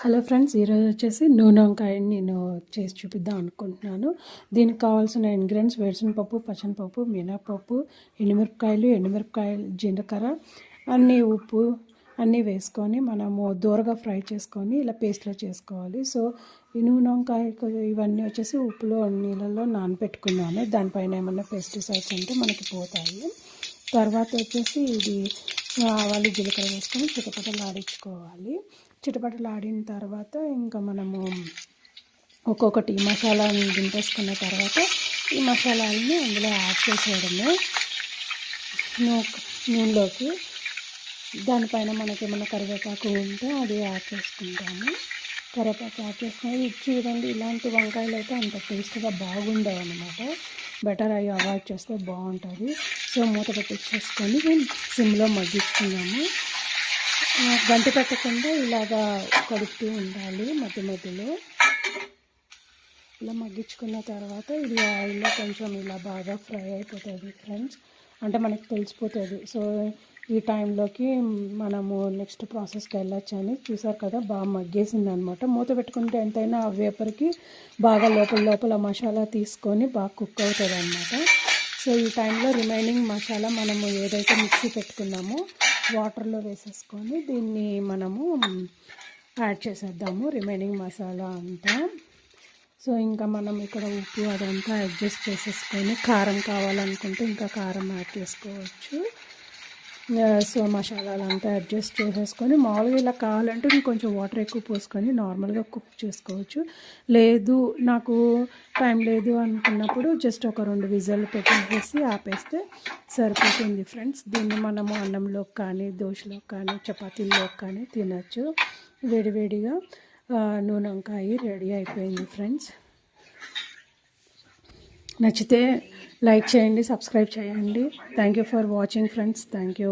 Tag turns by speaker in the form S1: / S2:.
S1: Hello friends, ఈరోజు వచ్చేసి నూనె వంకాయని నేను చేసి చూపిద్దాం అనుకుంటున్నాను. దీనికి కావాల్సిన ఇంగ్రీడియంట్స్ వేరుశనగపప్పు, పచ్చనిపప్పు, మినపప్పు, ఎండుమిరపకాయలు, జీలకర్ర, అన్నీ ఉప్పు అన్నీ వేసుకొని మనము దూరగా ఫ్రై చేసుకొని ఇలా పేస్ట్లో చేసుకోవాలి. సో ఈ నూనె వంకాయ ఇవన్నీ వచ్చేసి ఉప్పులో నీళ్ళలో నానబెట్టుకున్నాను. దానిపైన ఏమన్నా పెస్టిసైడ్స్ ఉంటే మనకి పోతాయి. తర్వాత వచ్చేసి ఇది ఆవాలు జీలకర్ర వేసుకొని చిటపటలు ఆడించుకోవాలి. చిటపటలు ఆడిన తర్వాత ఇంకా మనము ఒక్కొక్కటి మసాలాని దింపేసుకున్న తర్వాత ఈ మసాలాలని అందులో యాడ్ చేసేయడము నూనెలోకి. దానిపైన మనకి ఏమైనా కరివేపాకు ఉంటే అది యాడ్ చేసుకుంటాము. కరివేపాకు యాడ్ చేసుకుని ఇది చూడండి, ఇలాంటి వంకాయలు అయితే అంత టేస్ట్గా బాగుండవు అనమాట. బెటర్ అవి అవాయిడ్ చేస్తే బాగుంటుంది. సో మూత పెట్టించేసుకొని సిమ్లో మగ్గించుకున్నాము. గంట పెట్టకుండా ఇలాగా కడుపుతూ ఉండాలి మధ్య మధ్యలో. ఇలా మగ్గించుకున్న తర్వాత ఇది ఆయిల్లో కొంచెం ఇలా బాగా ఫ్రై అయిపోతుంది ఫ్రెండ్స్, అంటే మనకు తెలిసిపోతుంది. సో ఈ టైంలోకి మనము నెక్స్ట్ ప్రాసెస్కి వెళ్ళొచ్చు అని. చూసారు కదా, బాగా మగ్గేసింది అనమాట. మూత పెట్టుకుంటే ఎంతైనా ఆ వేపర్కి బాగా లోపల మసాలా తీసుకొని బాగా కుక్ అవుతుంది అనమాట. సో ఈ టైంలో రిమైనింగ్ మసాలా మనము ఏదైతే మిక్సీ పెట్టుకున్నామో వాటర్లో వేసేసుకొని దీన్ని మనము యాడ్ చేసేద్దాము, రిమైనింగ్ మసాలా అంతా. సో ఇంకా మనం ఇక్కడ ఉప్పు అదంతా అడ్జస్ట్ చేసేసుకొని కారం కావాలనుకుంటే ఇంకా కారం యాడ్ చేసుకోవచ్చు. సో మసాలాలంతా అడ్జస్ట్ చేసేసుకొని మామూలుగా ఇలా కావాలంటే ఇంకొంచెం వాటర్ ఎక్కువ పోసుకొని నార్మల్గా కుక్ చేసుకోవచ్చు. లేదు నాకు టైం లేదు అనుకున్నప్పుడు జస్ట్ ఒక 2 విజిల్ పెట్టేసి ఆపేస్తే సరిపోతుంది ఫ్రెండ్స్. దీన్ని మనము అన్నంలోకి కానీ, దోశలోకి కానీ, చపాతీల్లోకి కానీ తినచ్చు. వేడివేడిగా నూనె వంకాయ రెడీ అయిపోయింది ఫ్రెండ్స్. నచ్చితే లైక్ చేయండి, సబ్స్క్రైబ్ చేయండి. Thank you for watching friends. Thank you.